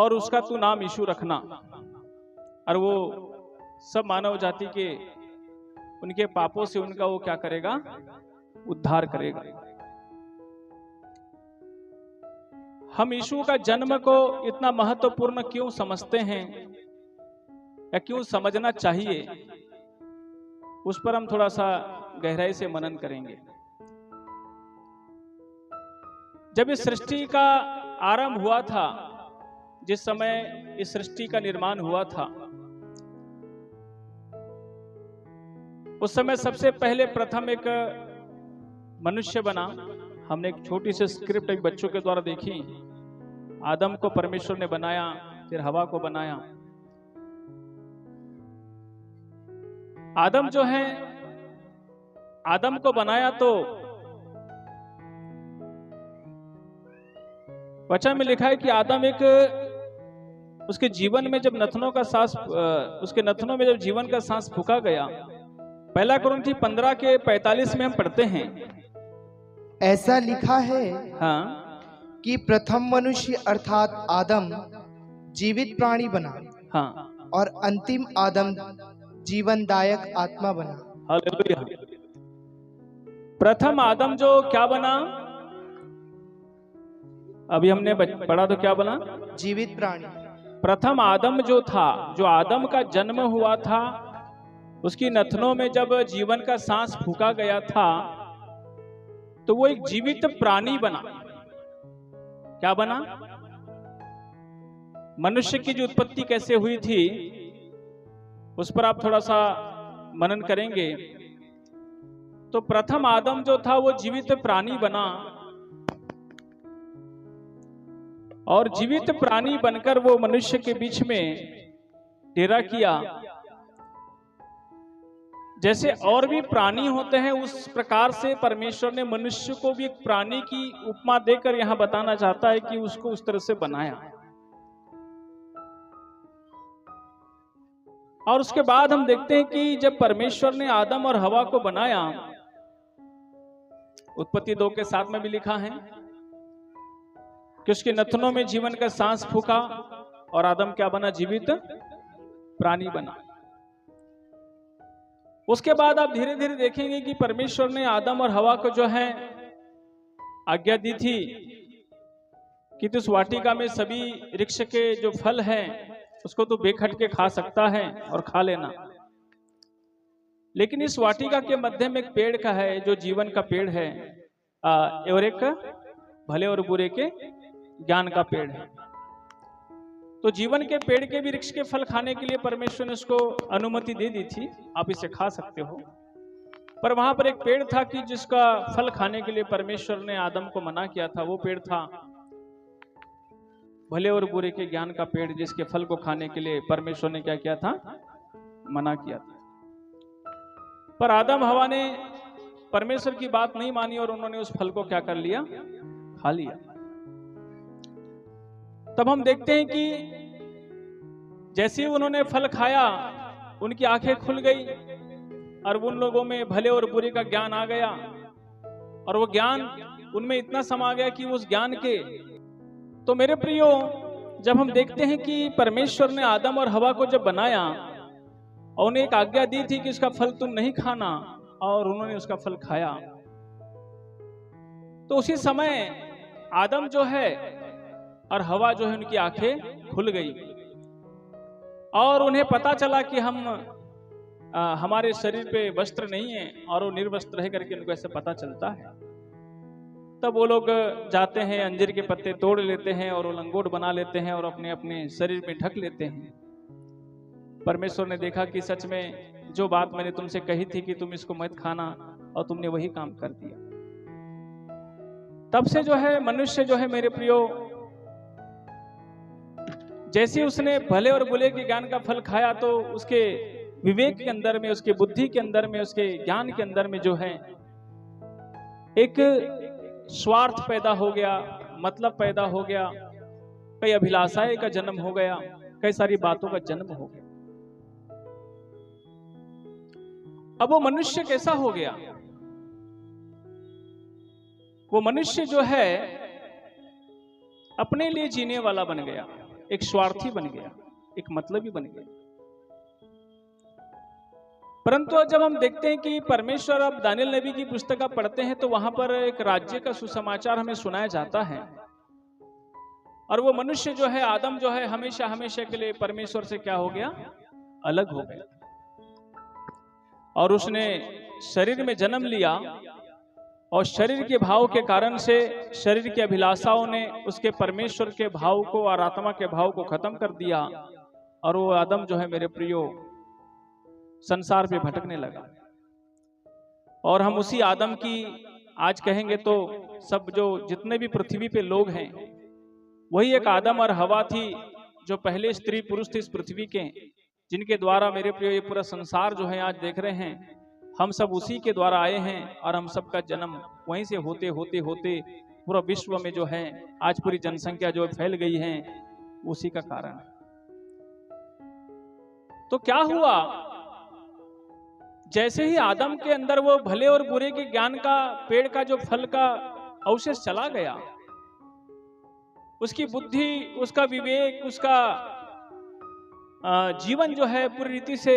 और उसका तू नाम यीशु रखना, और वो सब मानव जाति के उनके पापों से उनका वो क्या करेगा, उद्धार करेगा। हम यीशु का जन्म को इतना महत्वपूर्ण क्यों समझते हैं या क्यों समझना चाहिए, उस पर हम थोड़ा सा गहराई से मनन करेंगे। जब इस सृष्टि का आरंभ हुआ था, जिस समय इस सृष्टि का निर्माण हुआ था, उस समय सबसे पहले प्रथम एक मनुष्य बना। हमने एक छोटी सी स्क्रिप्ट एक बच्चों के द्वारा देखी। आदम को परमेश्वर ने बनाया, फिर हवा को बनाया। आदम जो है, आदम को बनाया तो वचन में लिखा है कि आदम एक उसके जीवन में जब नथनों का सांस, उसके नथनों में जब जीवन का सांस फूंका गया, पहला कुरिन्थी 15:45 में हम पढ़ते हैं, ऐसा लिखा है हाँ, कि प्रथम मनुष्य अर्थात आदम जीवित प्राणी बना, हाँ, और अंतिम आदम जीवनदायक आत्मा बना। हालेलुया। प्रथम आदम जो क्या बना, अभी हमने पढ़ा तो क्या बना, जीवित प्राणी। प्रथम आदम जो था, जो आदम का जन्म हुआ था, उसकी नथनों में जब जीवन का सांस फूंका गया था, तो वो एक जीवित प्राणी बना। क्या बना? मनुष्य की जो उत्पत्ति कैसे हुई थी, उस पर आप थोड़ा सा मनन करेंगे तो प्रथम आदम जो था वो जीवित प्राणी बना, और जीवित प्राणी बनकर वो मनुष्य के बीच में डेरा किया। जैसे और भी प्राणी होते हैं, उस प्रकार से परमेश्वर ने मनुष्य को भी एक प्राणी की उपमा देकर यहां बताना चाहता है कि उसको उस तरह से बनाया। और उसके बाद हम देखते हैं कि जब परमेश्वर ने आदम और हवा को बनाया, उत्पत्ति 2:7 में भी लिखा है कि उसके नथनों में जीवन का सांस फूंका और आदम क्या बना, जीवित प्राणी बना। उसके बाद आप धीरे धीरे देखेंगे कि परमेश्वर ने आदम और हवा को जो है आज्ञा दी थी कि तू इस वाटिका में सभी वृक्ष के जो फल हैं उसको तो बेखट के खा सकता है और खा लेना, लेकिन इस वाटिका के मध्य में एक पेड़ का है जो जीवन का पेड़ है, और एक भले और बुरे के ज्ञान का पेड़ है। तो जीवन के पेड़ के भी वृक्ष के फल खाने के लिए परमेश्वर ने उसको अनुमति दे दी थी, आप इसे खा सकते हो। पर वहां पर एक पेड़ था कि जिसका फल खाने के लिए परमेश्वर ने आदम को मना किया था। वो पेड़ था भले और बुरे के ज्ञान का पेड़, जिसके फल को खाने के लिए परमेश्वर ने क्या किया था, मना किया था। पर आदम हवा ने परमेश्वर की बात नहीं मानी और उन्होंने उस फल को क्या कर लिया, खा लिया। तब हम देखते हैं कि जैसे ही उन्होंने फल खाया, उनकी आंखें खुल गई और उन लोगों में भले और बुरे का ज्ञान आ गया, और वो ज्ञान उनमें इतना समा गया कि उस ज्ञान के, तो मेरे प्रियो, जब हम देखते हैं कि परमेश्वर ने आदम और हवा को जब बनाया और उन्हें एक आज्ञा दी थी कि इसका फल तुम नहीं खाना, और उन्होंने उसका फल खाया, तो उसी समय आदम जो है और हवा जो है उनकी आंखें खुल गई और उन्हें पता चला कि हमारे शरीर पे वस्त्र नहीं है, और वो निर्वस्त्र रह करके उनको ऐसे पता चलता है। तब वो लोग जाते हैं, अंजीर के पत्ते तोड़ लेते हैं और वो लंगोट बना लेते हैं और अपने अपने शरीर में ढक लेते हैं। परमेश्वर ने देखा कि सच में जो बात मैंने तुमसे कही थी कि तुम इसको मत खाना, और तुमने वही काम कर दिया। तब से जो है मनुष्य जो है मेरे प्रियो, जैसे उसने भले और बुरे के ज्ञान का फल खाया, तो उसके विवेक के अंदर में, उसके बुद्धि के अंदर में, उसके ज्ञान के अंदर में जो है एक स्वार्थ पैदा हो गया, मतलब पैदा हो गया, कई अभिलाषाएं का जन्म हो गया, कई सारी बातों का जन्म हो गया। अब वो मनुष्य कैसा हो गया? वो मनुष्य जो है अपने लिए जीने वाला बन गया। एक स्वार्थी बन गया, एक मतलबी बन गया। परंतु जब हम देखते हैं कि परमेश्वर, अब दानियल नबी की पुस्तक आप पढ़ते हैं तो वहां पर एक राज्य का सुसमाचार हमें सुनाया जाता है, और वो मनुष्य जो है, आदम जो है, हमेशा हमेशा के लिए परमेश्वर से क्या हो गया, अलग हो गया, और उसने शरीर में जन्म लिया, और शरीर के भाव के कारण से शरीर की अभिलाषाओं ने उसके परमेश्वर के भाव को और आत्मा के भाव को खत्म कर दिया, और वो आदम जो है मेरे प्रियो संसार पे भटकने लगा। और हम उसी आदम की आज कहेंगे तो सब जो जितने भी पृथ्वी पे लोग हैं, वही एक आदम और हवा थी जो पहले स्त्री पुरुष थे इस पृथ्वी के, जिनके द्वारा मेरे प्रियो ये पूरा संसार जो है आज देख रहे हैं, हम सब उसी के द्वारा आए हैं, और हम सब का जन्म वहीं से होते होते होते पूरा विश्व में जो है आज पूरी जनसंख्या जो फैल गई है, उसी का कारण है। तो क्या हुआ, जैसे ही आदम के अंदर वो भले और बुरे के ज्ञान का पेड़ का जो फल का अवशेष चला गया, उसकी बुद्धि, उसका विवेक, उसका जीवन जो है पूरी रीति से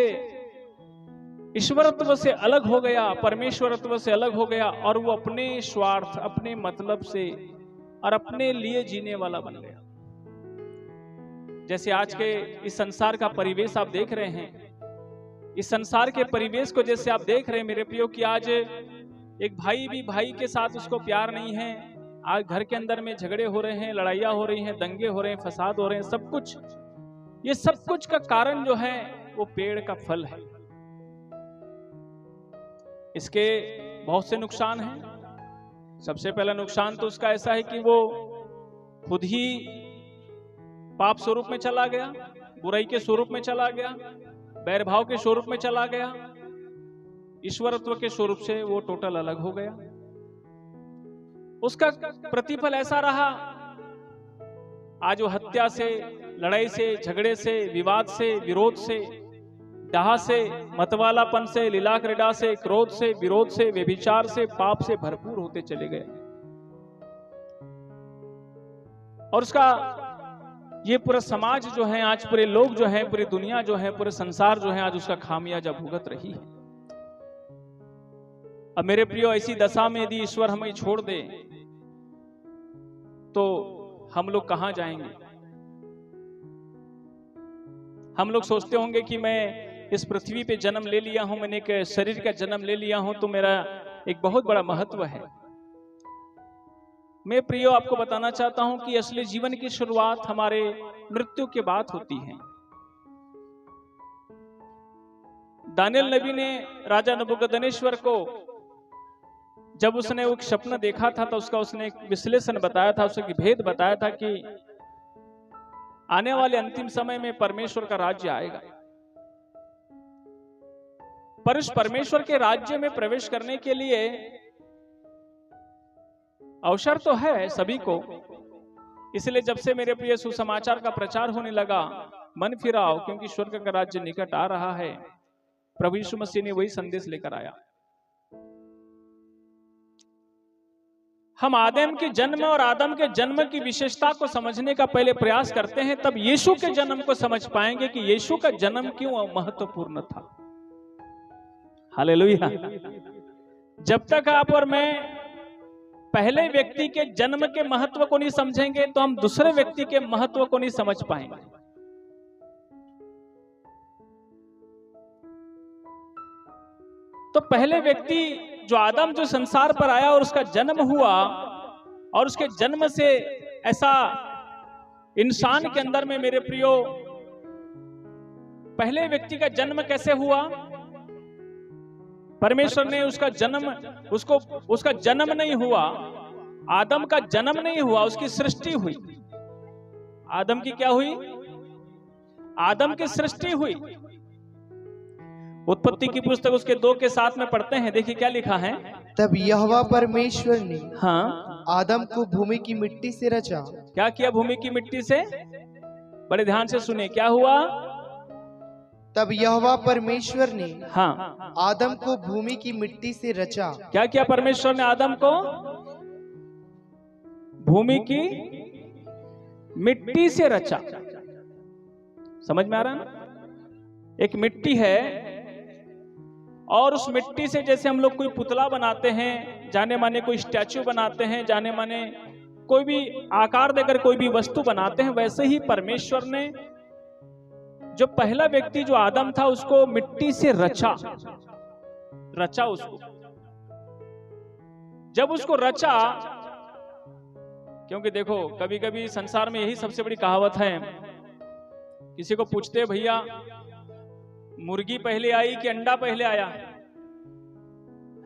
ईश्वरत्व से अलग हो गया, परमेश्वरत्व से अलग हो गया, और वो अपने स्वार्थ, अपने मतलब से और अपने लिए जीने वाला बन गया। जैसे आज के इस संसार का परिवेश आप देख रहे हैं, इस संसार के परिवेश को जैसे आप देख रहे हैं मेरे प्रियो, कि आज एक भाई भी भाई के साथ उसको प्यार नहीं है, आज घर के अंदर में झगड़े हो रहे हैं, लड़ाइयाँ हो रही हैं, दंगे हो रहे हैं, फसाद हो रहे हैं, सब कुछ, ये सब कुछ का कारण जो है वो पेड़ का फल है। इसके बहुत से नुकसान हैं। सबसे पहला नुकसान तो उसका ऐसा है कि वो खुद ही पाप स्वरूप में चला गया, बुराई के स्वरूप में चला गया, बैरभाव के स्वरूप में चला गया, ईश्वरत्व के स्वरूप से वो टोटल अलग हो गया। उसका प्रतिफल ऐसा रहा, आज वो हत्या से, लड़ाई से, झगड़े से, विवाद से, विरोध से, डाह से, मतवालापन से, लीला क्रीड़ा से, क्रोध से, विरोध से, व्यभिचार से, पाप से भरपूर होते चले गए। और उसका ये पूरा समाज जो है आज, पूरे लोग जो है, पूरी दुनिया जो है, पूरे संसार जो है आज उसका खामियाजा भुगत रही है। अब मेरे प्रियो, ऐसी दशा में यदि ईश्वर हमें छोड़ दे तो हम लोग कहां जाएंगे? हम लोग सोचते होंगे कि मैं इस पृथ्वी पे जन्म ले लिया हूं, मैंने एक शरीर का जन्म ले लिया हूं, तो मेरा एक बहुत बड़ा महत्व है। मैं प्रियो आपको बताना चाहता हूं कि असली जीवन की शुरुआत हमारे मृत्यु के बाद होती है। दानियल नबी ने राजा नबूकदनेस्वर को जब उसने एक सपना देखा था तो उसका उसने एक विश्लेषण बताया था, उसके भेद बताया था कि आने वाले अंतिम समय में परमेश्वर का राज्य आएगा। पर उस परमेश्वर के राज्य में प्रवेश करने के लिए अवसर तो है सभी को, इसलिए जब से मेरे प्रिय सुसमाचार का प्रचार होने लगा, मन फिराओ क्योंकि स्वर्ग का राज्य निकट आ रहा है, प्रभु यीशु मसीह ने वही संदेश लेकर आया। हम आदम के जन्म और आदम के जन्म की विशेषता को समझने का पहले प्रयास करते हैं, तब यीशु के जन्म को समझ पाएंगे कि यीशु का जन्म क्यों महत्वपूर्ण था। हालेलुया। जब तक आप और मैं पहले व्यक्ति के जन्म के महत्व को नहीं समझेंगे तो हम दूसरे व्यक्ति के महत्व को नहीं समझ पाएंगे। तो पहले व्यक्ति जो आदम जो संसार पर आया और उसका जन्म हुआ, और उसके जन्म से ऐसा इंसान के अंदर में मेरे प्रियो पहले व्यक्ति का जन्म कैसे हुआ? परमेश्वर ने उसका जन्म, उसका जन्म नहीं हुआ, आदम का जन्म नहीं हुआ, उसकी सृष्टि हुई। आदम की क्या हुई? आदम की सृष्टि हुई। उत्पत्ति की पुस्तक उसके 2 के 7 में पढ़ते हैं, देखिए क्या लिखा है। तब यहोवा परमेश्वर ने हाँ आदम को भूमि की मिट्टी से रचा। क्या किया? भूमि की मिट्टी से। बड़े ध्यान से सुने, क्या हुआ? तब यहोवा परमेश्वर ने हाँ आदम को भूमि की मिट्टी से रचा। क्या किया परमेश्वर ने? आदम को भूमि की मिट्टी से रचा। समझ में आ रहा है ना? एक मिट्टी है और उस मिट्टी से जैसे हम लोग कोई पुतला बनाते हैं, जाने माने कोई स्टैचू बनाते हैं, जाने माने कोई भी आकार देकर कोई भी वस्तु बनाते हैं, वैसे ही परमेश्वर ने जो पहला व्यक्ति जो आदम था उसको मिट्टी से रचा उसको। जब उसको रचा, क्योंकि देखो कभी कभी संसार में यही सबसे बड़ी कहावत है, किसी को पूछते भैया मुर्गी पहले आई कि अंडा पहले आया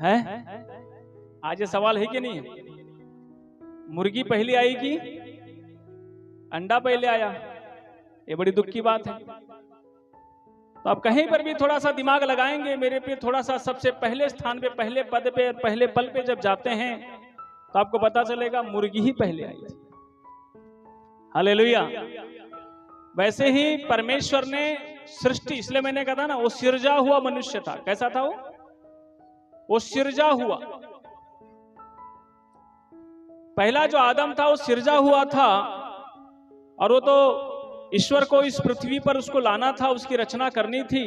है? आज ये सवाल है कि नहीं है? मुर्गी पहले आई कि अंडा पहले आया? ये बड़ी दुख की बात है। तो आप कहीं पर भी थोड़ा सा दिमाग लगाएंगे, मेरे पे थोड़ा सा सबसे पहले स्थान पे, पहले पद पे, पहले पल पे जब जाते हैं तो आपको पता चलेगा मुर्गी ही पहले आई थी। हालेलुया। वैसे ही परमेश्वर ने सृष्टि, इसलिए मैंने कहा था ना, वो सिरजा हुआ मनुष्य था। कैसा था वो सिरजा हुआ। पहला जो आदम था वो सिरजा हुआ था, और वो तो ईश्वर को इस पृथ्वी पर उसको लाना था, उसकी रचना करनी थी,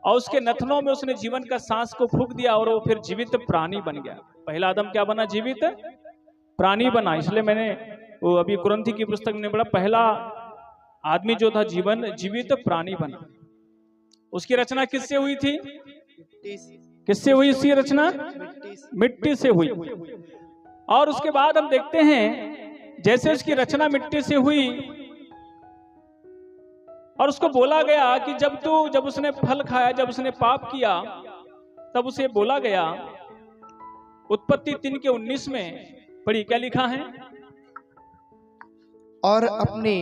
और उसके नथनों में उसने जीवन का सांस को फूंक दिया और वो फिर जीवित प्राणी बन गया। पहला आदम क्या बना? जीवित प्राणी बना। इसलिए मैंने वो अभी कुरंथी की पुस्तक में पढ़ा, पहला आदमी जो था जीवित प्राणी बना। उसकी रचना किससे हुई थी? किससे हुई उसकी रचना? मिट्टी से हुई। और उसके बाद हम देखते हैं जैसे उसकी रचना मिट्टी से हुई और उसको बोला गया कि जब उसने फल खाया, जब उसने पाप किया, तब उसे बोला गया, उत्पत्ति 3:19 में पढ़ी, क्या लिखा है? और अपने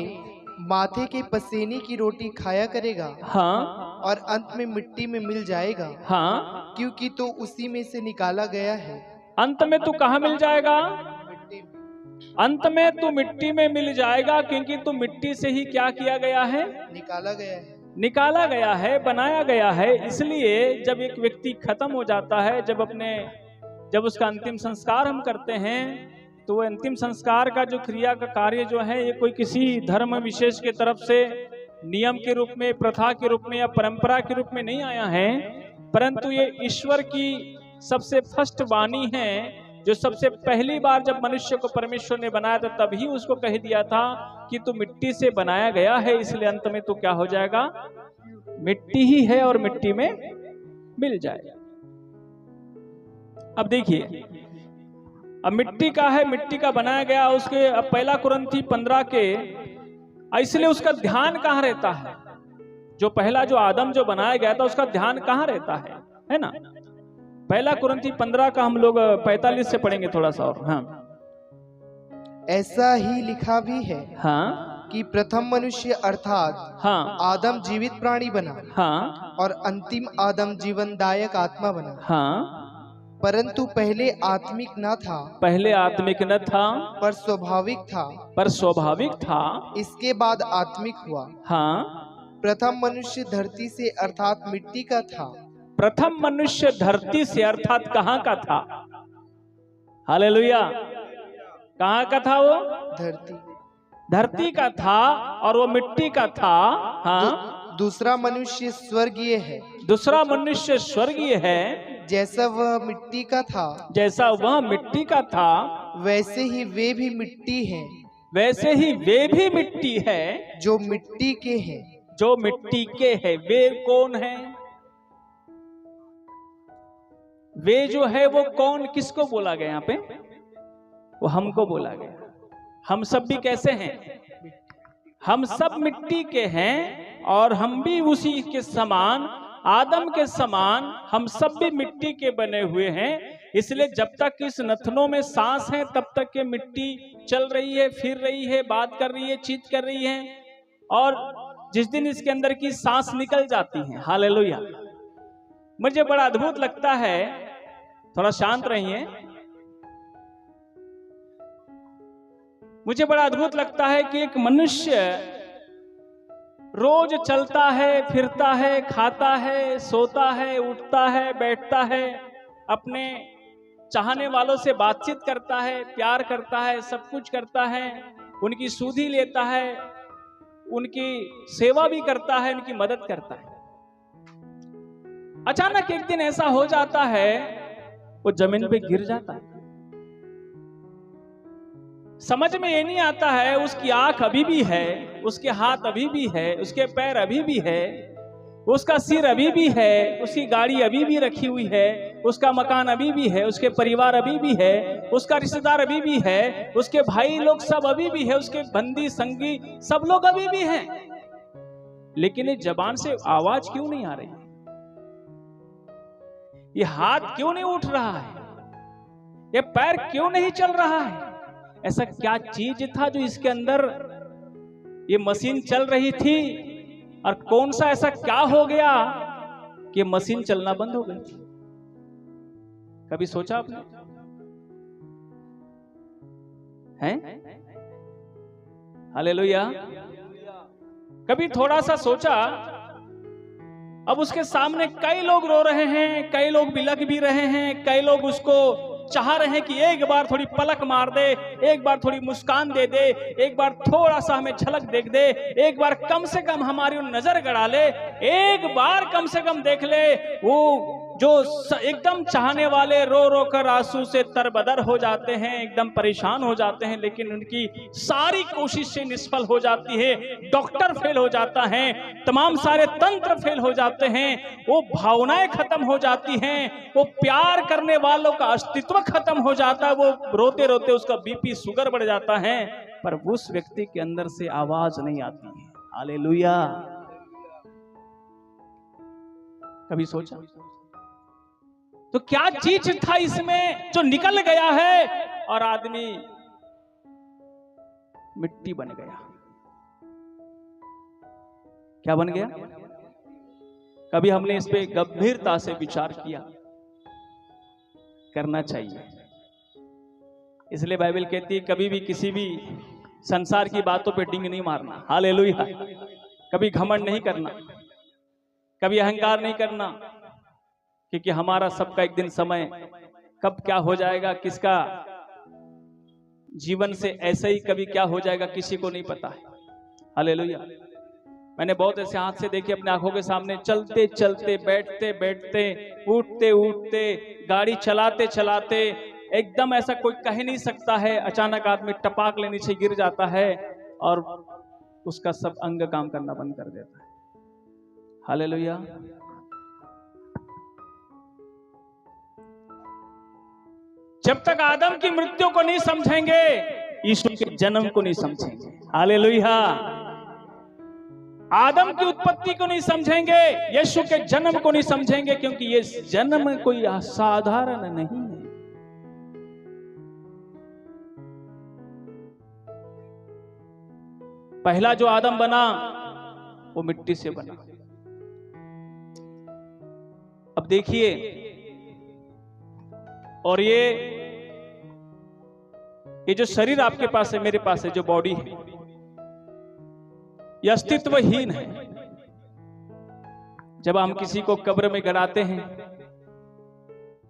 माथे के पसीने की रोटी खाया करेगा, हाँ, और अंत में मिट्टी में मिल जाएगा, हाँ, क्योंकि तो उसी में से निकाला गया है। अंत में तू कहाँ मिल जाएगा? मिट्टी में। अंत में तू मिट्टी में मिल जाएगा, क्योंकि तू मिट्टी से ही क्या किया गया है? निकाला गया है। निकाला गया है, बनाया गया है। इसलिए जब एक व्यक्ति खत्म हो जाता है, जब उसका अंतिम संस्कार हम करते हैं, तो वो अंतिम संस्कार का जो क्रिया का कार्य जो है, ये कोई किसी धर्म विशेष के तरफ से नियम के रूप में, प्रथा के रूप में या परंपरा के रूप में नहीं आया है, परंतु ये ईश्वर की सबसे फर्स्ट वाणी है, जो सबसे पहली बार जब मनुष्य को परमेश्वर ने बनाया था तभी उसको कह दिया था कि तू मिट्टी से बनाया गया है, इसलिए अंत में तू क्या हो जाएगा? मिट्टी ही है और मिट्टी में मिल जाएगा। अब देखिए, अब मिट्टी का है, मिट्टी का बनाया गया उसके। अब पहला कुरंथी 15 के, इसलिए उसका ध्यान कहाँ रहता है? जो पहला जो आदम जो बनाया गया था उसका ध्यान कहाँ रहता है ना? पहला कुरंथी 15 का हम लोग 45 से पढ़ेंगे थोड़ा सा और। हाँ, ऐसा ही लिखा भी है, हाँ, कि प्रथम मनुष्य अर्थात हाँ, आदम जीवित प्राणी बना, हाँ, और अंतिम आदम जीवनदायक आत्मा बना। हाँ, परंतु पहले आत्मिक न था, पहले आत्मिक न था, पर स्वाभाविक था, पर स्वाभाविक था। इसके बाद आत्मिक हुआ। हाँ, प्रथम मनुष्य धरती से अर्थात मिट्टी का था। प्रथम मनुष्य धरती से अर्थात कहाँ का था? हालेलुया। कहाँ का था वो? धरती का था, और वो मिट्टी का था। हाँ, दूसरा मनुष्य स्वर्गीय है, दूसरा मनुष्य स्वर्गीय है, जैसा वह मिट्टी का था, जैसा वह मिट्टी का था, वैसे ही वे भी मिट्टी हैं, वैसे ही वे भी मिट्टी है, जो मिट्टी के हैं। जो मिट्टी के है। वे कौन है? वे जो है वो कौन, किसको बोला गया यहाँ पे? वो हमको बोला गया। हम सब भी कैसे हैं? हम सब मिट्टी के हैं, और हम भी उसी के समान, आदम के समान, हम सब भी मिट्टी के बने हुए हैं। इसलिए जब तक इस नथनों में सांस है तब तक ये मिट्टी चल रही है, फिर रही है, बात कर रही है, चीत कर रही है, और जिस दिन इसके अंदर की सांस निकल जाती है, हालेलुया, मुझे बड़ा अद्भुत लगता है। थोड़ा शांत रहिए। मुझे बड़ा अद्भुत लगता है कि एक मनुष्य रोज चलता है, फिरता है, खाता है, सोता है, उठता है, बैठता है, अपने चाहने वालों से बातचीत करता है, प्यार करता है, सब कुछ करता है, उनकी सुधि लेता है, उनकी सेवा भी करता है, उनकी मदद करता है। अचानक एक दिन ऐसा हो जाता है, वो जमीन पे गिर जाता है। समझ में ये नहीं आता है, उसकी आंख अभी भी है, उसके हाथ अभी भी है, उसके पैर अभी भी है, उसका सिर अभी भी है, उसकी गाड़ी अभी भी रखी हुई है, उसका मकान अभी भी है, उसके परिवार अभी भी है, उसका रिश्तेदार अभी भी है, उसके भाई लोग सब अभी भी है, उसके बंदी संगी सब लोग अभी भी हैं। लेकिन ये जबान से आवाज क्यों नहीं आ रही? ये हाथ क्यों नहीं उठ रहा है? ये पैर क्यों नहीं चल रहा है? ऐसा क्या चीज था जो इसके अंदर ये मशीन चल रही थी, और कौन सा ऐसा क्या हो गया कि मशीन चलना बंद हो गई? कभी सोचा आपने? हैं? हालेलुया। कभी थोड़ा सा सोचा? अब उसके सामने कई लोग रो रहे हैं, कई लोग बिलख भी रहे हैं, कई लोग उसको चाह रहे हैं कि एक बार थोड़ी पलक मार दे, एक बार थोड़ी मुस्कान दे दे, एक बार थोड़ा सा हमें झलक देख दे, एक बार कम से कम हमारी नजर गड़ा ले, एक बार कम से कम देख ले। वो जो एकदम चाहने वाले रो रो कर आंसू से तरबदर हो जाते हैं, एकदम परेशान हो जाते हैं, लेकिन उनकी सारी कोशिशें निष्फल हो जाती है। डॉक्टर फेल हो जाता है, तमाम सारे तंत्र फेल हो जाते हैं, वो भावनाएं खत्म हो जाती हैं, वो प्यार करने वालों का अस्तित्व खत्म हो जाता है, वो रोते रोते उसका बीपी शुगर बढ़ जाता है, पर उस व्यक्ति के अंदर से आवाज नहीं आती है। हालेलुया। कभी सोचा? तो क्या चीज था इसमें जो निकल गया है और आदमी मिट्टी बन गया? क्या बन गया? कभी हमने इस पे गंभीरता से विचार किया? करना चाहिए। इसलिए बाइबल कहती है कभी भी किसी भी संसार की बातों पे डिंग नहीं मारना। हालेलुया। कभी घमंड नहीं करना, कभी अहंकार नहीं करना, क्योंकि हमारा सबका एक दिन समय कब क्या हो जाएगा, किसका जीवन से ऐसे ही कभी क्या हो जाएगा किसी को नहीं पता है। हालेलुया। मैंने बहुत ऐसे हाथ से देखे अपने आंखों के सामने, चलते चलते, बैठते बैठते, उठते उठते, गाड़ी चलाते चलाते, एकदम ऐसा कोई कह नहीं सकता है, अचानक आदमी टपाक ले नीचे गिर जाता है और उसका सब अंग काम करना बंद कर देता है। हालेलुया। जब तक आदम की मृत्यु को नहीं समझेंगे, यीशु के जन्म को नहीं समझेंगे। हालेलुया। आदम की उत्पत्ति को नहीं समझेंगे, यीशु के जन्म को नहीं समझेंगे, क्योंकि ये जन्म कोई असाधारण नहीं है। पहला जो आदम बना वो मिट्टी से बना। अब देखिए, और ये जो शरीर आपके पास है, मेरे पास है, जो बॉडी है, ये अस्तित्वहीन है। जब हम किसी को कब्र में गड़ाते हैं,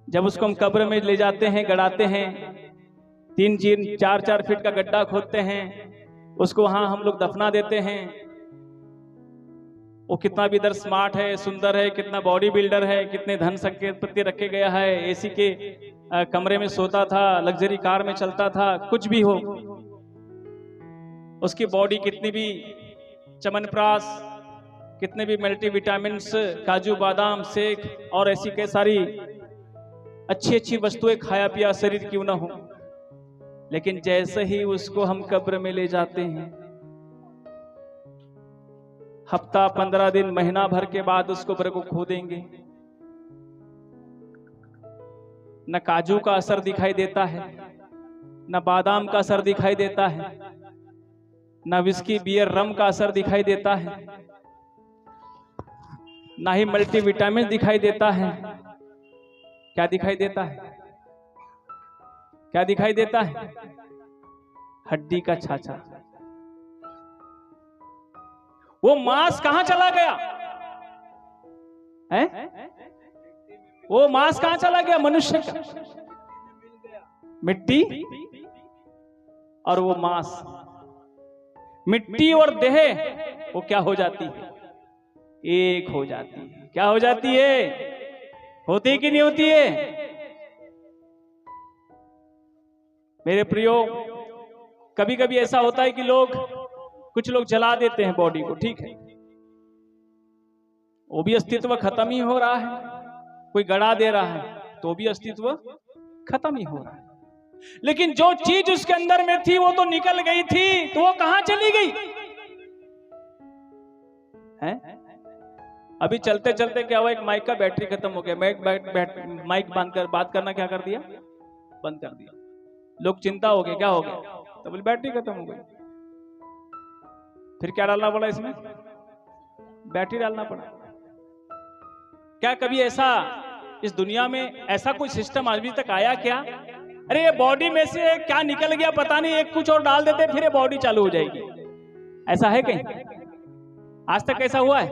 जब उसको हम कब्र में ले जाते हैं, गड़ाते हैं, 3-4 फीट का गड्ढा खोदते हैं, उसको वहां हम लोग दफना देते हैं। वो कितना भी इधर स्मार्ट है, सुंदर है, कितना बॉडी बिल्डर है, कितने धन संपत्ति रखे गया है, एसी के कमरे में सोता था, लग्जरी कार में चलता था, कुछ भी हो, उसकी बॉडी कितनी भी चमनप्राश, कितने भी मल्टी विटामिन्स, काजू बादाम शेक और ऐसी कई सारी अच्छी अच्छी वस्तुएं खाया पिया शरीर क्यों ना हो, लेकिन जैसे ही उसको हम कब्र में ले जाते हैं, हफ्ता 15 दिन महीना भर के बाद उस कब्र को खोदेंगे, न काजू का असर दिखाई देता है, न बादाम का असर दिखाई देता है, न विस्की बियर रम का असर दिखाई देता है, ना ही मल्टीविटामिन दिखाई देता है। क्या दिखाई देता है? क्या दिखाई देता है? हड्डी का छाछा। वो मांस कहां चला गया है? वो मांस कहां चला गया? मनुष्य का मिट्टी और वो मांस मिट्टी और देह वो क्या हो जाती है? एक हो जाती है। क्या हो जाती है? होती कि नहीं होती है? मेरे प्रियो, कभी कभी ऐसा होता है कि कुछ लोग जला देते हैं बॉडी को, ठीक है, वो भी अस्तित्व खत्म ही हो रहा है। कोई गड़ा दे रहा है तो भी अस्तित्व खत्म ही हो रहा है। लेकिन जो चीज उसके अंदर में थी वो तो निकल गई थी, तो वो कहां चली गई है? अभी चलते चलते क्या हुआ, एक माइक का बैटरी खत्म हो गया। माइक बांध कर बात करना क्या कर दिया? बंद कर दिया। लोग चिंता हो गए, क्या हो गया? तो बोले बैटरी खत्म हो गई। फिर क्या डालना पड़ा इसमें? बैटरी डालना पड़ा। क्या कभी ऐसा इस दुनिया में ऐसा कोई सिस्टम अभी तक आया क्या? अरे ये बॉडी में से क्या निकल गया पता नहीं, एक कुछ और डाल देते फिर ये बॉडी चालू हो जाएगी। ऐसा है कहीं? आज तक ऐसा हुआ है?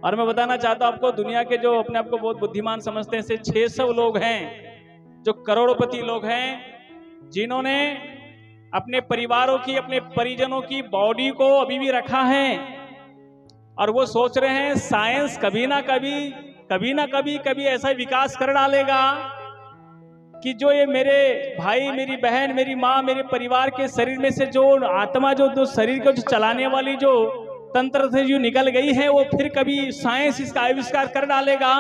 और मैं बताना चाहता हूं आपको, दुनिया के जो अपने आप को बहुत बुद्धिमान समझते हैं, 600 लोग हैं जो करोड़पति लोग हैं, जिन्होंने अपने परिवारों की, अपने परिजनों की बॉडी को अभी भी रखा है। और वो सोच रहे हैं साइंस कभी ना कभी ऐसा विकास कर डालेगा कि जो ये मेरे भाई, मेरी बहन, मेरी माँ, मेरे परिवार के शरीर में से जो आत्मा, जो शरीर को जो चलाने वाली जो तंत्र से जो निकल गई है, वो फिर कभी साइंस इसका आविष्कार कर डालेगा।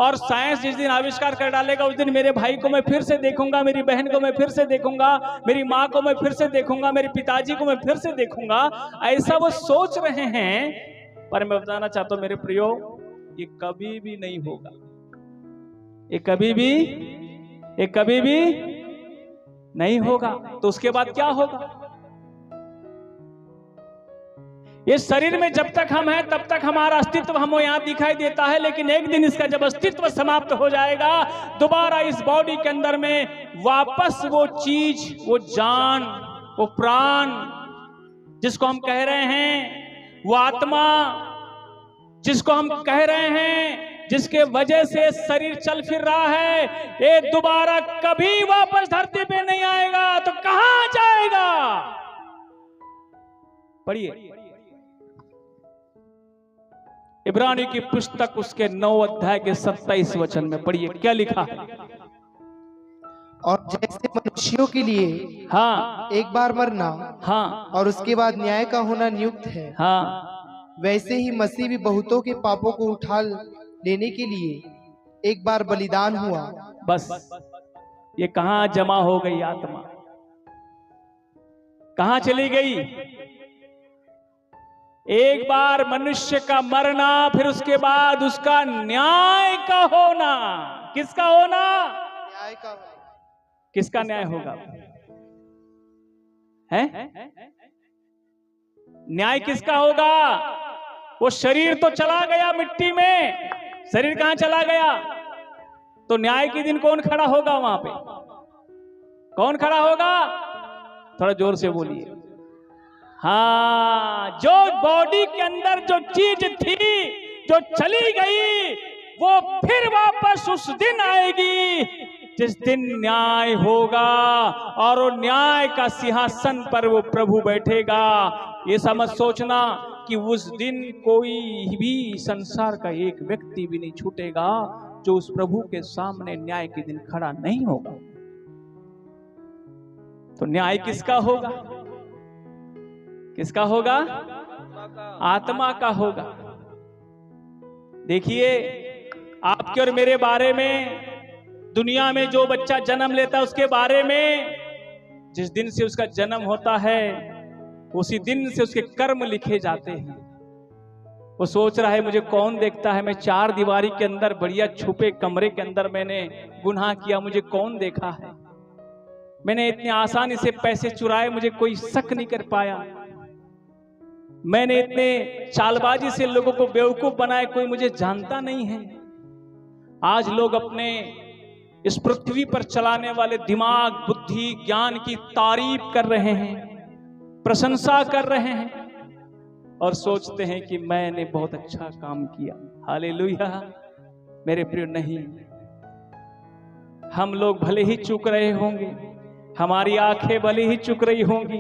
और साइंस जिस दिन आविष्कार कर डालेगा उस दिन मेरे भाई को मैं फिर से देखूंगा, मेरी बहन को मैं फिर से देखूंगा, मेरी माँ को मैं फिर से देखूंगा, मेरे पिताजी को मैं फिर से देखूंगा। ऐसा वो सोच रहे हैं। पर मैं बताना चाहता हूं मेरे प्रियो, ये कभी भी नहीं होगा। ये कभी भी नहीं होगा। तो उसके बाद क्या होगा? ये शरीर में जब तक हम हैं तब तक हमारा अस्तित्व हमें यहां दिखाई देता है, लेकिन एक दिन इसका जब अस्तित्व समाप्त हो जाएगा, दोबारा इस बॉडी के अंदर में वापस वो चीज, वो जान, वो प्राण जिसको हम कह रहे हैं, वो आत्मा जिसको हम कह रहे हैं, जिसके वजह से शरीर चल फिर रहा है, ये दोबारा कभी वापस धरती पे नहीं आएगा। तो कहां जाएगा? पढ़िए इब्रानी की पुस्तक उसके 9 अध्याय के 27 वचन में पढ़िए क्या लिखा है। और जैसे मनुष्यों के लिए हाँ एक बार मरना हाँ और उसके बाद न्याय का होना नियुक्त है, हाँ, वैसे ही मसीह भी बहुतों के पापों को उठा लेने के लिए एक बार बलिदान हुआ। बस ये कहां जमा हो गई आत्मा? कहां चली गई? एक बार मनुष्य का मरना, फिर उसके बाद उसका न्याय का होना। किसका होना? न्याय का। किसका न्याय होगा? है न्याय किसका होगा? वो शरीर तो चला गया मिट्टी में, शरीर कहां चला गया? तो न्याय के दिन कौन खड़ा होगा वहां पे? कौन खड़ा होगा? थोड़ा जोर से बोलिए। हाँ, जो बॉडी के अंदर जो चीज थी जो चली गई, वो फिर वापस उस दिन आएगी जिस दिन न्याय होगा, और वो न्याय का सिंहासन पर वो प्रभु बैठेगा। ये समझ सोचना कि उस दिन कोई भी संसार का एक व्यक्ति भी नहीं छूटेगा जो उस प्रभु के सामने न्याय के दिन खड़ा नहीं होगा। तो न्याय किसका होगा? किसका होगा? आत्मा का होगा। देखिए, आपके और मेरे बारे में, दुनिया में जो बच्चा जन्म लेता है उसके बारे में, जिस दिन से उसका जन्म होता है उसी दिन से उसके कर्म लिखे जाते हैं। वो सोच रहा है मुझे कौन देखता है, मैं 4 दीवारी के अंदर बढ़िया छुपे कमरे के अंदर मैंने गुनाह किया, मुझे कौन देखा है, मैंने इतनी आसानी से पैसे चुराए, मुझे कोई शक नहीं कर पाया, मैंने इतने चालबाजी से लोगों को बेवकूफ बनाया, कोई मुझे जानता नहीं है। आज लोग अपने इस पृथ्वी पर चलाने वाले दिमाग, बुद्धि, ज्ञान की तारीफ कर रहे हैं, प्रशंसा कर रहे हैं और सोचते हैं कि मैंने बहुत अच्छा काम किया। हालेलुया। मेरे प्रिय, नहीं, हम लोग भले ही चूक रहे होंगे, हमारी आंखें भले ही चूक रही होंगी,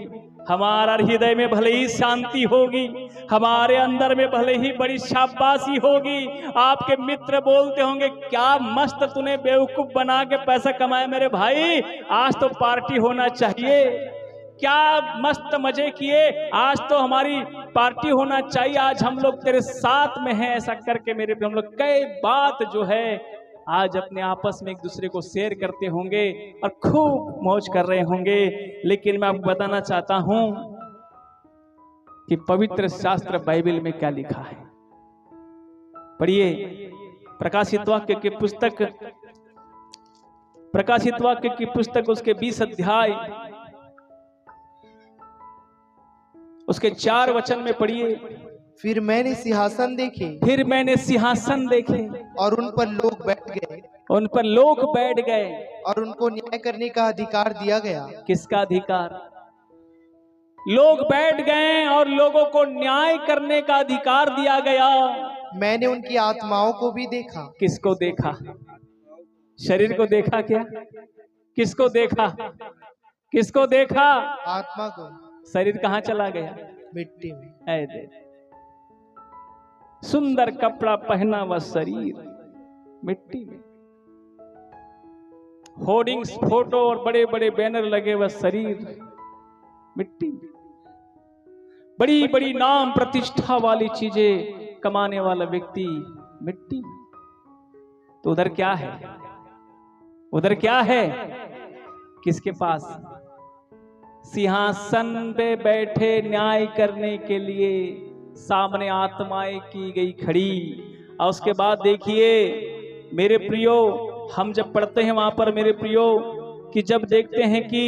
हमारा हृदय में भले ही शांति होगी, हमारे अंदर में भले ही बड़ी शाबाशी होगी। आपके मित्र बोलते होंगे क्या मस्त तूने बेवकूफ बना के पैसा कमाया मेरे भाई, आज तो पार्टी होना चाहिए, क्या मस्त मजे किए, आज तो हमारी पार्टी होना चाहिए, आज हम लोग तेरे साथ में हैं। ऐसा करके मेरे हम लोग कई बात जो है आज अपने आपस में एक दूसरे को शेयर करते होंगे और खूब मौज कर रहे होंगे। लेकिन मैं आपको बताना चाहता हूं कि पवित्र शास्त्र बाइबल में क्या लिखा है। पढ़िए प्रकाशित वाक्य की पुस्तक, प्रकाशित वाक्य की पुस्तक उसके 20 अध्याय उसके 4 वचन में पढ़िए। फिर मैंने सिंहासन देखे, फिर मैंने सिंहासन देखे और उन पर लोग बैठ गए, उन पर लोग बैठ गए और उनको न्याय करने का अधिकार दिया गया। किसका अधिकार? लोग बैठ गए और लोगों को न्याय करने का अधिकार दिया गया। मैंने उनकी आत्माओं को भी देखा। किसको देखा? शरीर को देखा क्या? किसको देखा? किसको देखा? आत्मा को। शरीर कहाँ चला गया? मिट्टी में। ऐसे सुंदर कपड़ा पहना हुआ शरीर मिट्टी में, होर्डिंग्स, फोटो और बड़े बड़े बैनर लगे हुए शरीर मिट्टी में, बड़ी बड़ी नाम प्रतिष्ठा वाली चीजें कमाने वाला व्यक्ति मिट्टी में। तो उधर क्या है? उधर क्या है? किसके पास? सिंहासन पे बैठे न्याय करने के लिए सामने आत्माएं की गई खड़ी। और उसके बाद देखिए मेरे प्रियो, हम जब पढ़ते हैं वहां पर मेरे प्रियो कि जब देखते हैं कि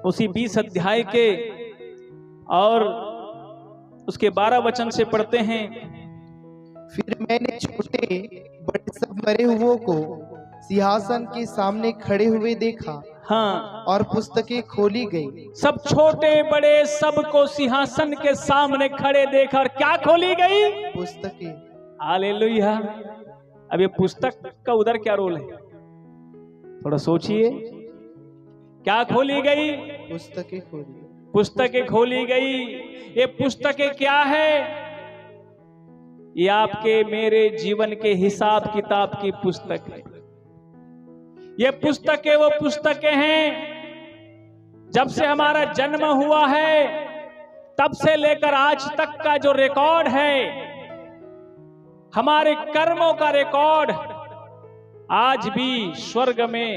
उसी 20 अध्याय के और उसके 12 वचन से पढ़ते हैं। फिर मैंने छोटे बड़े सब मरे हुओं को सिंहासन के सामने खड़े हुए देखा। हाँ, और पुस्तकें खोली गई। सब छोटे बड़े सबको सिंहासन के सामने खड़े देखा और क्या खोली गई? पुस्तकें। हालेलुया। अब ये पुस्तक का उधर क्या रोल है? थोड़ा सोचिए। क्या खोली गई? पुस्तकें खोली। पुस्तकें खोली गई। ये पुस्तकें क्या है? ये आपके मेरे जीवन के हिसाब किताब की पुस्तक है। ये पुस्तकें वो पुस्तकें हैं जब से हमारा जन्म हुआ है तब से लेकर आज तक का जो रिकॉर्ड है, हमारे कर्मों का रिकॉर्ड, आज भी स्वर्ग में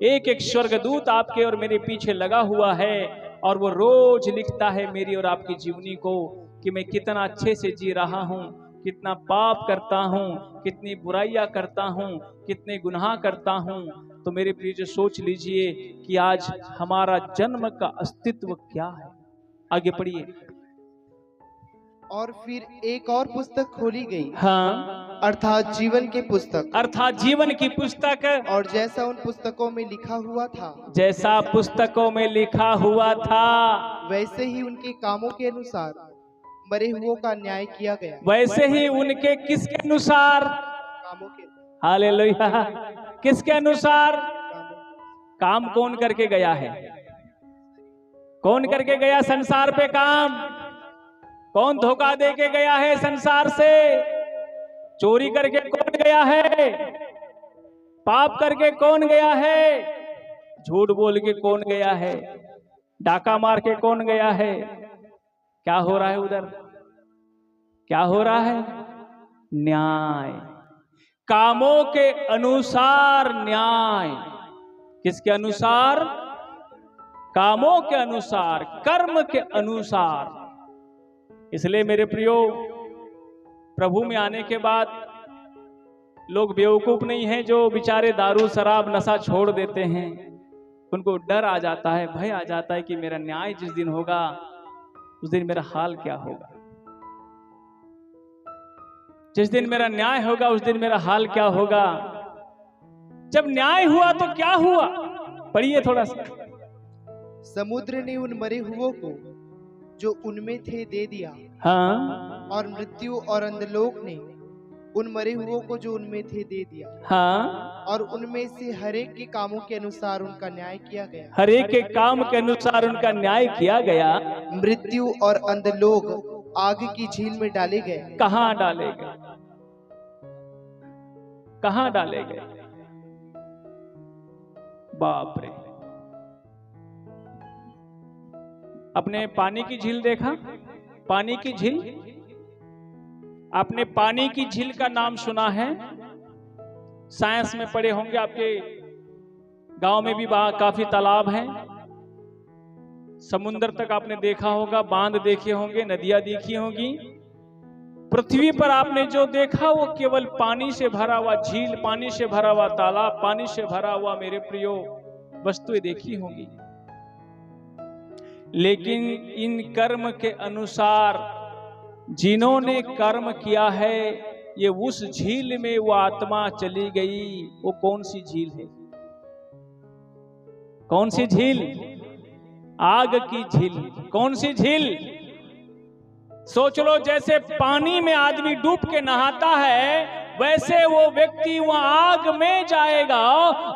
एक एक स्वर्गदूत आपके और मेरे पीछे लगा हुआ है और वो रोज लिखता है मेरी और आपकी जीवनी को कि मैं कितना अच्छे से जी रहा हूं, कितना पाप करता हूं, कितनी बुराइयां करता हूं, कितने गुनाह करता हूं। तो मेरे प्रिय जो सोच लीजिए कि आज हमारा जन्म का अस्तित्व क्या है। आगे पढ़िए। और फिर एक और पुस्तक खोली गई। हाँ, अर्थात जीवन की पुस्तक। अर्थात जीवन की पुस्तक। और जैसा उन पुस्तकों में लिखा हुआ था, जैसा पुस्तकों में लिखा हुआ था वैसे ही उनके कामों के अनुसार मरे हुओं का न्याय किया गया। वैसे ही उनके किसके अनुसार? कामों के। हालेलुया। किसके अनुसार? काम कौन करके गया है? कौन करके गया संसार पे काम? कौन धोखा दे के गया है संसार से? चोरी करके कौन गया है? पाप करके कौन गया है? झूठ बोल के कौन गया है? डाका मार के कौन गया है? क्या हो रहा है उधर? क्या हो रहा है? न्याय। कामों के अनुसार न्याय। किसके अनुसार? कामों के अनुसार, कर्म के अनुसार। इसलिए मेरे प्रियो, प्रभु में आने के बाद लोग बेवकूफ नहीं हैं जो बेचारे दारू शराब नशा छोड़ देते हैं। उनको डर आ जाता है, भय आ जाता है कि मेरा न्याय जिस दिन होगा उस दिन मेरा हाल क्या होगा। जिस दिन मेरा न्याय होगा उस दिन मेरा हाल क्या होगा। जब न्याय हुआ तो क्या हुआ? पढ़िए थोड़ा सा। समुद्र ने उन मरे हुओं को जो उनमें थे दे दिया। हाँ, और मृत्यु और अंधलोक ने उन मरे हुओं को जो उनमें थे दे दिया, हाँ, और उनमें से हरेक के कामों के अनुसार उनका न्याय किया गया। हर एक के काम के अनुसार उनका न्याय किया गया। मृत्यु और अंधलोक आग की झील में डाले गए। कहाँ डाले गए? कहाँ डाले गए? बाप रे! अपने पानी की झील देखा? पानी की झील, आपने पानी की झील का नाम सुना है? साइंस में पढ़े होंगे, आपके गांव में भी काफी तालाब हैं, समुद्र तक आपने देखा होगा, बांध देखे होंगे, नदियां देखी होंगी। पृथ्वी पर आपने जो देखा वो केवल पानी से भरा हुआ झील, पानी से भरा हुआ तालाब, पानी से भरा हुआ मेरे प्रियो वस्तुएं देखी होंगी। लेकिन इन कर्म के अनुसार जिन्होंने कर्म किया है, ये उस झील में वो आत्मा चली गई। वो कौन सी झील है? कौन सी झील? आग की झील। कौन सी झील? सोच लो, जैसे पानी में आदमी डूब के नहाता है, वैसे वो व्यक्ति वहां आग में जाएगा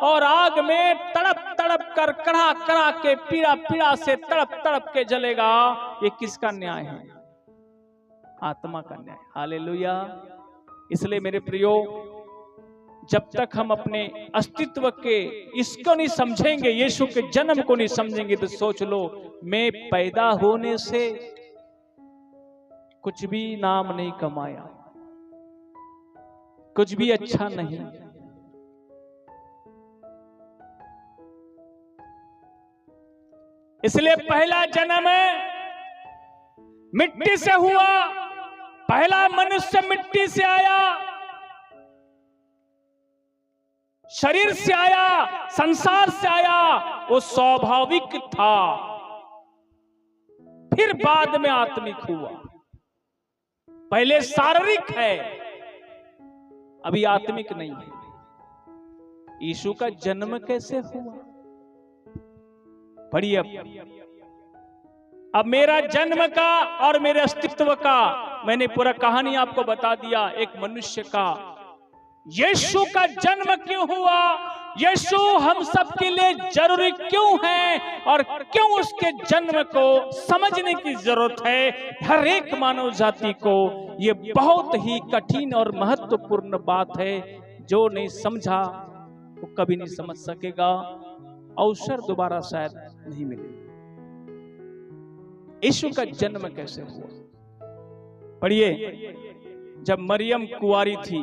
और आग में तड़प तड़प कर, कड़ा कड़ा के, पीड़ा पीड़ा से तड़प तड़प के जलेगा। ये किसका न्याय है? आत्मा का न्याय। हालेलुया! इसलिए मेरे प्रियो, जब तक हम अपने अस्तित्व के इसको नहीं समझेंगे, यीशु के जन्म को नहीं समझेंगे, तो सोच लो, मैं पैदा होने से कुछ भी नाम नहीं कमाया, कुछ भी अच्छा नहीं। इसलिए पहला जन्म मिट्टी से हुआ, पहला मनुष्य मिट्टी से आया, शरीर से आया, संसार से आया, वो स्वाभाविक था। फिर बाद में आत्मिक हुआ। पहले शारीरिक है, अभी आत्मिक नहीं है। यीशु का जन्म कैसे हुआ? पढ़िए। अब मेरा जन्म का और मेरे अस्तित्व का मैंने पूरा कहानी आपको बता दिया। एक मनुष्य का, यीशु का जन्म क्यों हुआ, यीशु हम सबके लिए जरूरी क्यों है, और क्यों उसके जन्म को समझने की जरूरत है हर एक मानव जाति को। ये बहुत ही कठिन और महत्वपूर्ण बात है। जो नहीं समझा वो कभी नहीं समझ सकेगा, अवसर दोबारा शायद नहीं मिलेगा। यीशु का जन्म कैसे हुआ? पढ़िए। जब मरियम कुंवारी थी,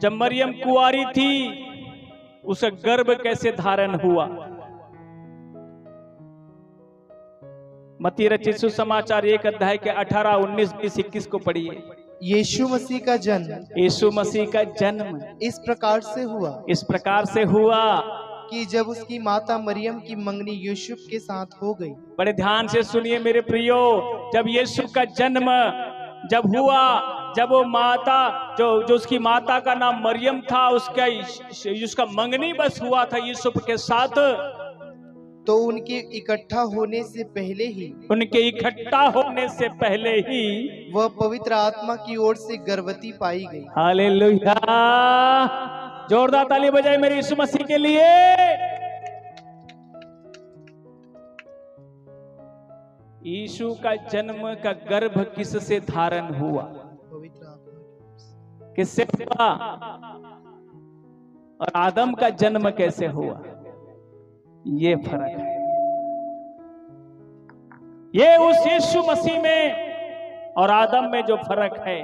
जब मरियम कुंवारी थी, उसका गर्भ कैसे धारण हुआ? मत्ती रचित सुसमाचार 1 अध्याय के 18, 19, 20, 21 को पढ़िए। यीशु मसीह का जन्म, यीशु मसीह का जन्म इस प्रकार से हुआ, इस प्रकार से हुआ कि जब उसकी माता मरियम की मंगनी यूसुफ के साथ हो गई। बड़े ध्यान से सुनिए मेरे प्रियो। जब यीशु का जन्म जब हुआ, जब वो माता जो उसकी माता का नाम मरियम था, उसका मंगनी बस हुआ था यूसुफ के साथ, तो उनके इकट्ठा होने से पहले ही, उनके इकट्ठा होने से पहले ही वह पवित्र आत्मा की ओर से गर्भवती पाई गई। हालेलुया! जोरदार ताली बजाए मेरे यीशु मसीह के लिए। यीशु का जन्म का गर्भ किससे धारण हुआ? पवित्र आत्मा। किससे हुआ? और आदम का जन्म कैसे हुआ? ये फर्क है। ये उस यीशु मसीह में और आदम में जो फर्क है,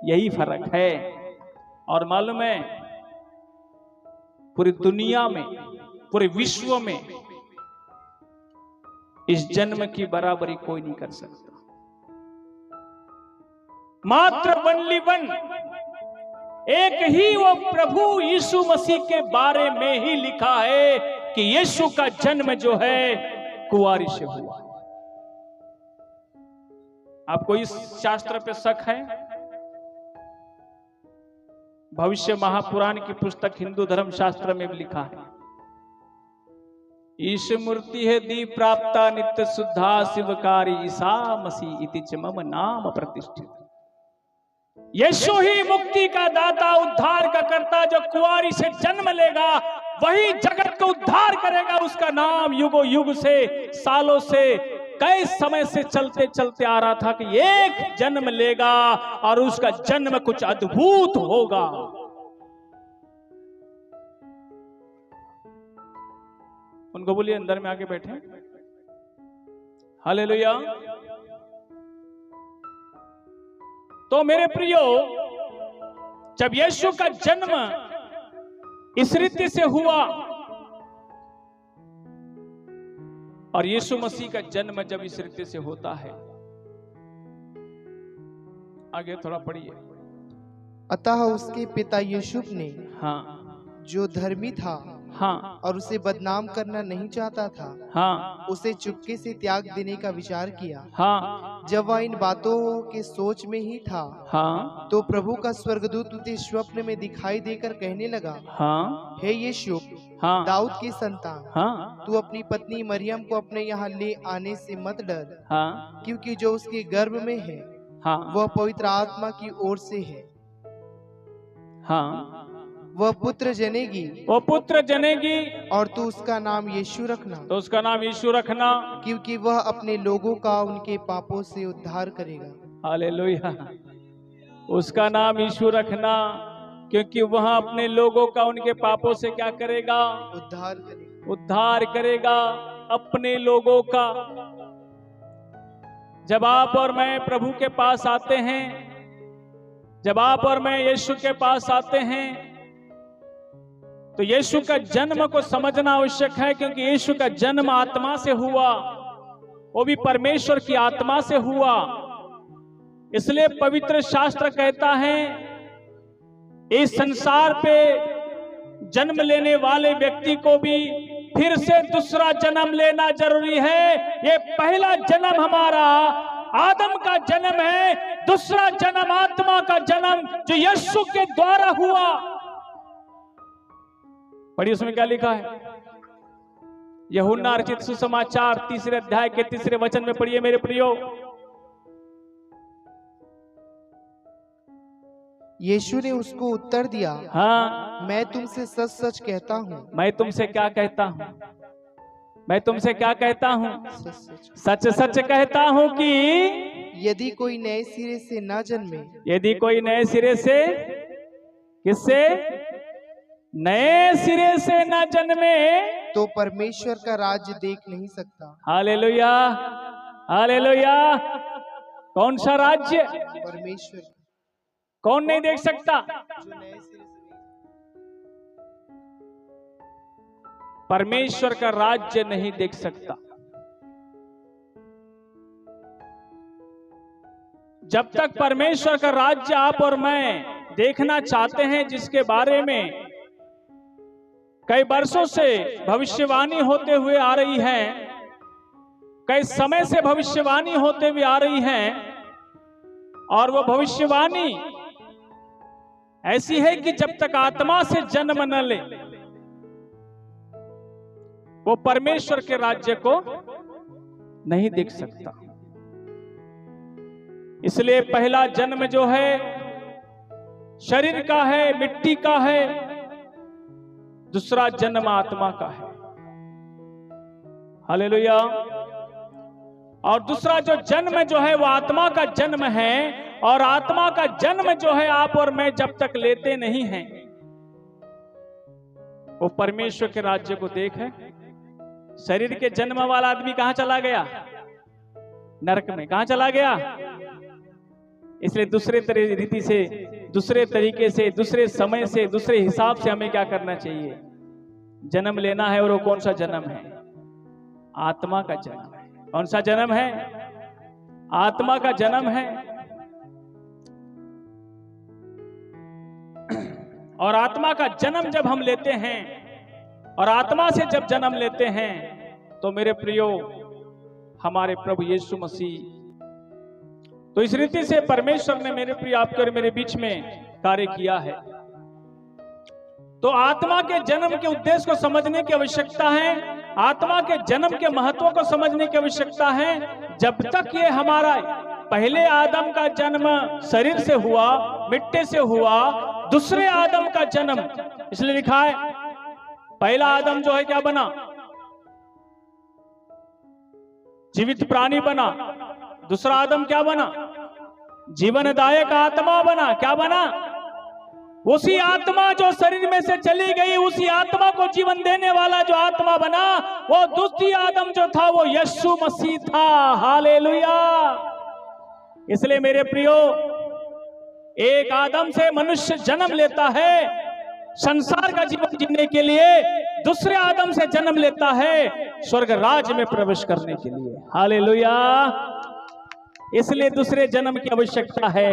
यही फर्क है। और मालूम है, पूरी दुनिया में, पूरे विश्व में इस जन्म की बराबरी कोई नहीं कर सकता। मात्र ओनली वन, एक ही वो प्रभु यीशु मसीह के बारे में ही लिखा है कि यीशु का जन्म जो है कुंवारी से हुआ। आपको इस शास्त्र पे शक है? भविष्य महापुराण की पुस्तक हिंदू धर्म शास्त्र में भी लिखा है, ईश मूर्ति है दी प्राप्ता नित्य शुद्धा शिवकारी ईसा मसीह इति च मम नाम प्रतिष्ठित। यीशु ही मुक्ति का दाता, उद्धार का कर्ता, जो कुंवारी से जन्म लेगा वही जगत को उद्धार करेगा। उसका नाम युगो युग से, सालों से, कई समय से चलते चलते आ रहा था कि एक जन्म लेगा और उसका जन्म कुछ अद्भुत होगा। उनको बोलिए अंदर में आके बैठे। हालेलुया। तो मेरे प्रियो, जब यीशु का जन्म इस रीति से हुआ और यीशु मसीह का जन्म जब इस रीति से होता है, आगे थोड़ा पढ़िए। अतः उसके पिता यूसुफ ने, हाँ, जो धर्मी था, हाँ, और उसे बदनाम करना नहीं चाहता था, हाँ, उसे चुपके से त्याग देने का विचार किया। हाँ, जब वह इन बातों के सोच में ही था, हाँ, तो प्रभु का स्वर्गदूत उसे स्वप्न में दिखाई देकर कहने लगा, हाँ, हे यीशु, हाँ, दाऊद की संतान, हाँ, तू अपनी पत्नी मरियम को अपने यहाँ ले आने से मत डर, हाँ, क्योंकि जो उसके गर्भ में है हाँ, वह पवित्र आत्मा की ओर से है। हाँ, वह पुत्र जनेगी, वो पुत्र जनेगी, और तू उसका नाम यीशु रखना, तो उसका नाम यीशु रखना, क्योंकि वह अपने लोगों का उनके पापों से उद्धार करेगा। हालेलुया। उसका नाम यीशु रखना, क्योंकि वह अपने लोगों का उनके पापों से क्या करेगा? उद्धार करेगा। उद्धार करेगा अपने लोगों का। जब आप और मैं प्रभु के पास आते हैं, जब आप और मैं यीशु के पास आते हैं, तो यीशु का जन्म को समझना आवश्यक है, क्योंकि यीशु का जन्म आत्मा से हुआ, वो भी परमेश्वर की आत्मा से हुआ। इसलिए पवित्र शास्त्र कहता है, इस संसार पे जन्म लेने वाले व्यक्ति को भी फिर से दूसरा जन्म लेना जरूरी है। ये पहला जन्म हमारा आदम का जन्म है, दूसरा जन्म आत्मा का जन्म जो यीशु के द्वारा हुआ। पढ़िए उसमें क्या लिखा है। यूहन्ना रचित सुसमाचार 3 अध्याय के 3 वचन में पढ़िए मेरे प्रियो। यीशु ने उसको उत्तर दिया, हाँ, मैं तुमसे सच सच कहता हूँ। मैं तुमसे क्या कहता हूँ? मैं तुमसे क्या कहता हूँ? सच सच कहता हूँ कि यदि कोई नए सिरे से न जन्मे, यदि कोई नए सिरे से, किससे? नए सिरे से न जन्मे, तो परमेश्वर का राज्य देख नहीं सकता। Hallelujah, hallelujah. कौन सा राज्य? परमेश्वर। कौन नहीं देख सकता? जो नए सिरे से, परमेश्वर का राज्य नहीं देख सकता। जब तक परमेश्वर का राज्य आप और मैं देखना चाहते हैं, जिसके बारे में कई वर्षों से भविष्यवाणी होते हुए आ रही है, कई समय से भविष्यवाणी होते हुए आ रही है, और वो भविष्यवाणी ऐसी है कि जब तक आत्मा से जन्म न ले, वो परमेश्वर के राज्य को नहीं देख सकता। इसलिए पहला जन्म जो है शरीर का है, मिट्टी का है, दूसरा जन्म आत्मा का है। हालेलुया। और दूसरा जो जन्म जो है वो आत्मा का जन्म है, और आत्मा का जन्म जो है आप और मैं जब तक लेते नहीं हैं, वो परमेश्वर के राज्य को देख है। शरीर के जन्म वाला आदमी कहां चला गया? नरक में। कहां चला गया? इसलिए दूसरे रीति से, दूसरे तरीके से, दूसरे समय से, दूसरे हिसाब से हमें क्या करना चाहिए? जन्म लेना है। और वो कौन सा जन्म है? आत्मा का जन्म है। कौन सा जन्म है? आत्मा का जन्म है। और आत्मा का जन्म जब हम लेते हैं, और आत्मा से जब जन्म लेते हैं, तो मेरे प्रियो, हमारे प्रभु यीशु मसीह, तो इस रीति से परमेश्वर ने मेरे प्रिय आपके और मेरे बीच में कार्य किया है। तो आत्मा के जन्म के उद्देश्य को समझने की आवश्यकता है, आत्मा के जन्म के महत्व को समझने की आवश्यकता है। जब तक ये हमारा पहले आदम का जन्म शरीर से हुआ, मिट्टी से हुआ, दूसरे आदम का जन्म, इसलिए लिखा है पहला आदम जो है क्या बना? जीवित प्राणी बना। दूसरा आदम क्या बना? जीवनदायक आत्मा बना। क्या बना? उसी आत्मा जो शरीर में से चली गई, उसी आत्मा को जीवन देने वाला जो आत्मा बना, वो दूसरी आदम जो था वो यीशु मसीह था। हालेलुया। इसलिए मेरे प्रियो, एक आदम से मनुष्य जन्म लेता है संसार का जीवन जीने के लिए, दूसरे आदम से जन्म लेता है स्वर्ग राज्य में प्रवेश करने के लिए। हालेलुया। इसलिए दूसरे जन्म की आवश्यकता है।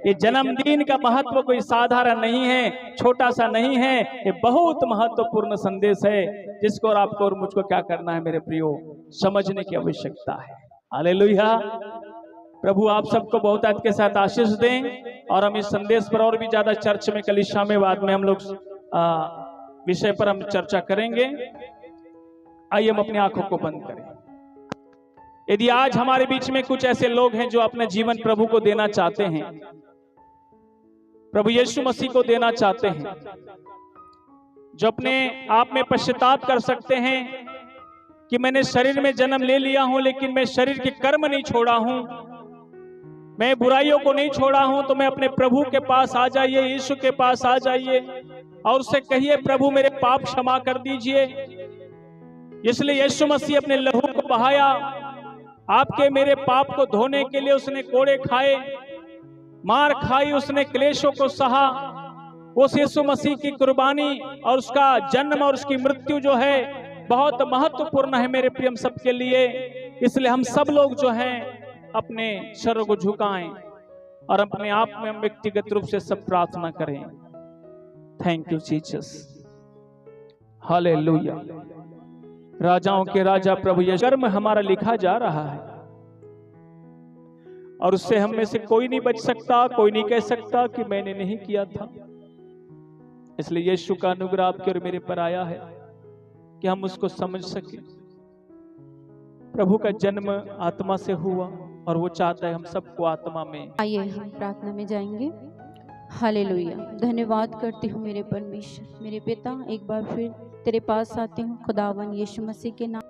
ये जन्मदिन का महत्व कोई साधारण नहीं है, छोटा सा नहीं है, ये बहुत महत्वपूर्ण संदेश है जिसको और आपको और मुझको क्या करना है मेरे प्रियो? समझने की आवश्यकता है। हालेलुया। प्रभु आप सबको बहुत आज के साथ आशीष दें और हम इस संदेश पर और भी ज्यादा चर्च में, कलीसिया में बाद में हम लोग विषय पर हम चर्चा करेंगे। आइए हम अपनी आंखों को बंद करें। यदि आज हमारे बीच में कुछ ऐसे लोग हैं जो अपने जीवन प्रभु को देना चाहते हैं, प्रभु यीशु मसीह को देना चाहते हैं, जो अपने आप में पश्चाताप कर सकते हैं कि मैंने शरीर में जन्म ले लिया हूं लेकिन मैं शरीर के कर्म नहीं छोड़ा हूं, मैं बुराइयों को नहीं छोड़ा हूं, तो मैं अपने प्रभु के पास आ जाइए, यीशु के पास आ जाइए और उससे कहिए प्रभु मेरे पाप क्षमा कर दीजिए। इसलिए यीशु मसीह अपने लहू को बहाया, आपके मेरे पाप को धोने के लिए उसने कोड़े खाए, मार खाई, उसने क्लेशों को सहा। उस यीशु मसीह की कुर्बानी और उसका जन्म और उसकी मृत्यु जो है बहुत महत्वपूर्ण है मेरे प्रिय सबके लिए। इसलिए हम सब लोग जो हैं अपने सर को झुकाएं और अपने आप में हम व्यक्तिगत रूप से सब प्रार्थना करें। Thank you Jesus. हालेलुया। राजाओं के राजा प्रभु यीशु, कर्म हमारा लिखा जा रहा है और उससे हम में से कोई नहीं बच सकता, कोई नहीं कह सकता कि मैंने नहीं किया था। इसलिए यीशु का अनुग्रह आपके और मेरे पर आया है कि हम उसको समझ सके। प्रभु का जन्म आत्मा से हुआ और वो चाहता है हम सबको आत्मा में। आइए हम प्रार्थना में जाएंगे। हालेलुया। धन्यवाद करती हूँ मेरे परमेश्वर, मेरे पिता, एक बार फिर तेरे पास आती हूँ खुदावन यीशु मसीह के नाम।